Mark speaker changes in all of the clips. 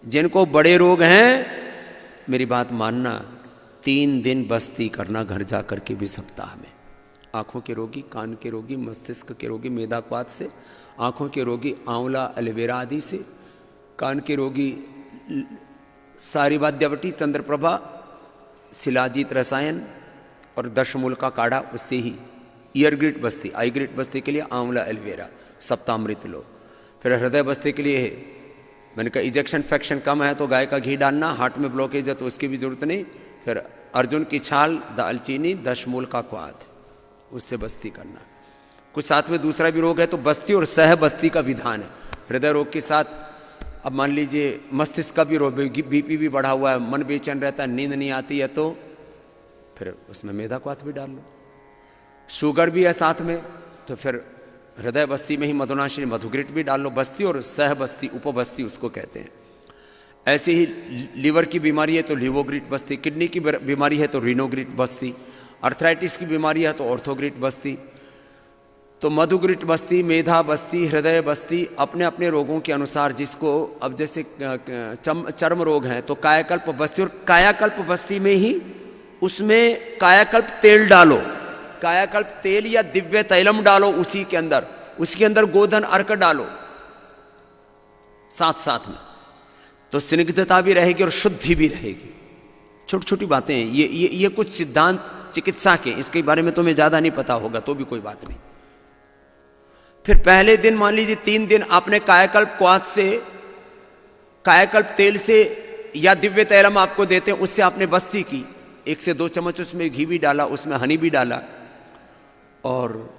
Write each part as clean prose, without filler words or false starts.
Speaker 1: जिनको बड़े रोग हैं, मेरी बात मानना, 3 दिन बस्ती करना घर जा करके भी सप्ताह में। आँखों के रोगी, कान के रोगी, मस्तिष्क के रोगी मेदाक्वात से, आँखों के रोगी आंवला एलोवेरा आदि से, कान के रोगी सारीवाद्यावटी, चंद्रप्रभा, शिलाजीत रसायन और दशमूल का काढ़ा, उससे ही। ईयर ग्रिट बस्ती, आई ग्रिट बस्ती के लिए आंवला एलोवेरा सप्तामृत लो। फिर हृदय बस्ती के लिए है, मैंने कहा इजेक्शन फ्रैक्शन कम है तो गाय का घी डालना, हार्ट में ब्लॉकेज है तो उसकी भी जरूरत नहीं। फिर अर्जुन की छाल, दालचीनी, दशमूल का क्वाथ, उससे बस्ती करना। कुछ साथ में दूसरा भी रोग है तो बस्ती और सह बस्ती का विधान है। हृदय रोग के साथ अब मान लीजिए मस्तिष्क का भी रोग, बीपी भी बढ़ा हुआ है, मन बेचैन रहता है, नींद नहीं आती है, तो फिर उसमें मेदाक्वाथ भी डाल लो। शुगर भी है साथ में तो फिर हृदय बस्ती में ही मधुनाशिनी मधुग्रिट भी डाल लो। बस्ती और सह बस्ती, उपबस्ती उसको कहते हैं। ऐसे ही लीवर की बीमारी है तो लिवोग्रिट बस्ती, किडनी की बीमारी है तो रीनोग्रिट बस्ती, अर्थराइटिस की बीमारी है तो ऑर्थोग्रिट बस्ती। तो मधुग्रिट बस्ती, मेधा बस्ती, हृदय बस्ती, अपने अपने रोगों के अनुसार जिसको, अब जैसे चर्म रोग हैं तो कायाकल्प बस्ती, और कायाकल्प बस्ती में ही उसमें कायाकल्प तेल डालो, कायाकल्प तेल या दिव्य तैलम डालो उसी के अंदर, उसके अंदर गोधन अर्क डालो साथ साथ में, तो स्निग्धता भी रहेगी और शुद्धि भी रहेगी। छोटी छोटी बातें हैं ये कुछ सिद्धांत चिकित्सा के, इसके बारे में तुम्हें ज्यादा नहीं पता होगा तो भी कोई बात नहीं। फिर पहले दिन मान लीजिए 3 दिन आपने कायाकल्प क्वाथ से, कायाकल्प तेल से या दिव्य तैलम आपको देते हैं उससे आपने बस्ती की, 1 से 2 चम्मच उसमें घी भी डाला, उसमें हनी भी डाला और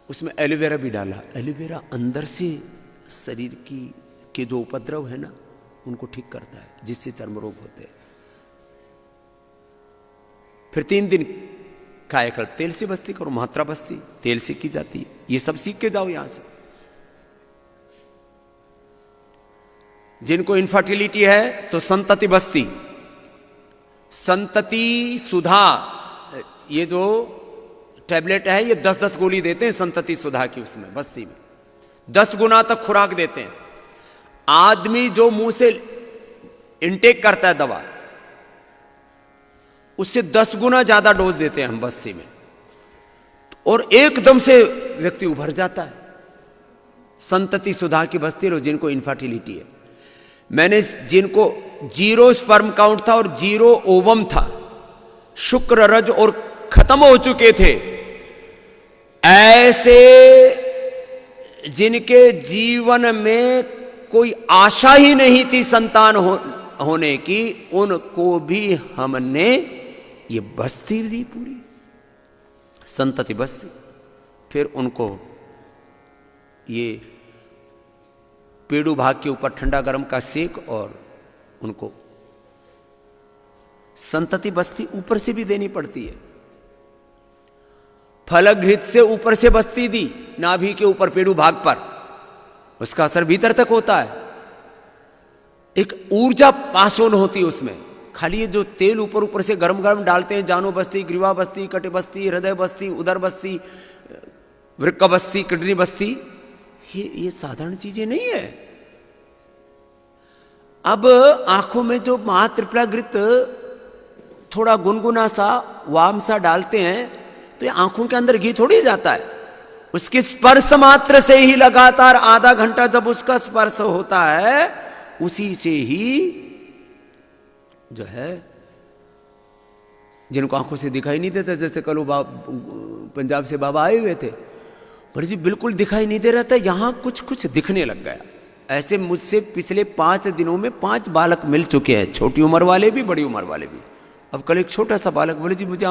Speaker 1: उसमें एलोवेरा भी डाला। एलोवेरा अंदर से शरीर के जो उपद्रव है ना उनको ठीक करता है, जिससे चर्म रोग होते हैं। फिर 3 दिन कायाकल्प तेल से बस्ती करो, मात्रा बस्ती तेल से की जाती है। ये सब सीख के जाओ यहां से। जिनको इनफर्टिलिटी है तो संतति बस्ती, संतति सुधा, ये जो टैबलेट है ये 10-10 गोली देते हैं संतति सुधा की, उसमें बस्ती में 10 गुना तक खुराक देते हैं। आदमी जो मुंह से इनटेक करता है दवा, उससे 10 गुना ज्यादा डोज देते हैं हम बस्ती में, और एकदम से व्यक्ति उभर जाता है। संतति सुधा की बस्ती लो जिनको इनफर्टिलिटी है। मैंने जिनको 0 स्पर्म काउंट था और 0 ओवम था, शुक्र रज और खत्म हो चुके थे, ऐसे जिनके जीवन में कोई आशा ही नहीं थी संतान होने की, उनको भी हमने ये बस्ती दी पूरी, संतति बस्ती। फिर उनको ये पेड़ू भाग के ऊपर ठंडा गर्म का सेक, और उनको संतति बस्ती ऊपर से भी देनी पड़ती है। फलघृत से ऊपर से बस्ती दी, नाभि के ऊपर पेड़ू भाग पर, उसका असर भीतर तक होता है। एक ऊर्जा पास ऑन होती है उसमें। खाली ये जो तेल ऊपर ऊपर से गरम गरम डालते हैं, जानो बस्ती, ग्रीवा बस्ती, कटे बस्ती, हृदय बस्ती, उदर बस्ती, वृक्क बस्ती, किडनी बस्ती, ये साधारण चीजें नहीं है। अब आंखों में जो महात्रिपुरागृत थोड़ा गुनगुना सा वाम सा डालते हैं तो ये आंखों के अंदर घी थोड़ी जाता है। उसके स्पर्श मात्र से ही लगातार आधा घंटा जब उसका स्पर्श होता है, उसी से ही जो है, जिनको आंखों से दिखाई नहीं देता, जैसे कल पंजाब से बाबा आए हुए थे, बड़ी जी बिल्कुल दिखाई नहीं दे रहा था, यहां कुछ कुछ दिखने लग गया। ऐसे मुझसे पिछले 5 दिनों में 5 बालक मिल चुके हैं, छोटी उम्र वाले भी, बड़ी उम्र वाले भी। अब कल एक छोटा सा बालक बोले जी मुझे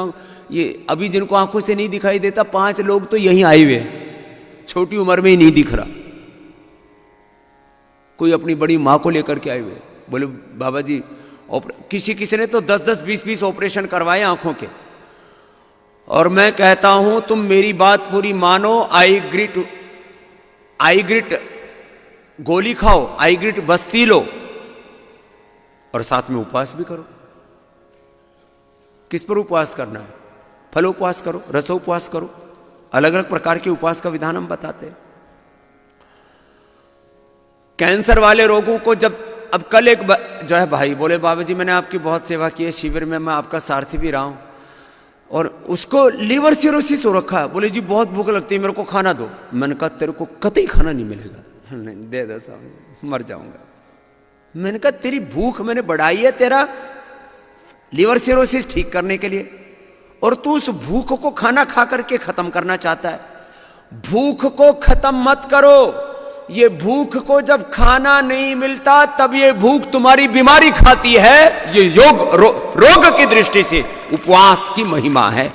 Speaker 1: ये अभी जिनको आंखों से नहीं दिखाई देता 5 लोग तो यहीं आए हुए हैं, छोटी उम्र में ही नहीं दिख रहा। कोई अपनी बड़ी माँ को लेकर के आए हुए, बोले बाबा जी किसी ने तो 10-10, 20-20 ऑपरेशन करवाए आंखों के। और मैं कहता हूं तुम मेरी बात पूरी मानो, आई ग्रिट गोली खाओ, आई ग्रिट बस्ती लो, और साथ में उपवास भी करो। किस पर उपवास करना है? फल उपवास करो, रसोपवास करो, अलग अलग प्रकार के उपवास का विधान हम बताते हैं। कैंसर वाले रोगों को जब अब कल एक जो है भाई बोले, बाबा जी मैंने आपकी बहुत सेवा की है शिविर में, मैं आपका सारथी भी रहा हूँ, और उसको लीवर सिरोसिस हो रखा है। बोले जी बहुत भूख लगती है, मेरे को खाना दो। मैंने कहा तेरे को कतई खाना नहीं मिलेगा। नहीं, दे दो साहब, मर जाऊंगा। मैंने कहा तेरी भूख मैंने बढ़ाई है तेरा लीवर सिरोसिस ठीक करने के लिए, और तू उस भूख को खाना खा करके खत्म करना चाहता है। भूख को खत्म मत करो। ये भूख को जब खाना नहीं मिलता तब ये भूख तुम्हारी बीमारी खाती है। ये रोग की दृष्टि से उपवास की महिमा है।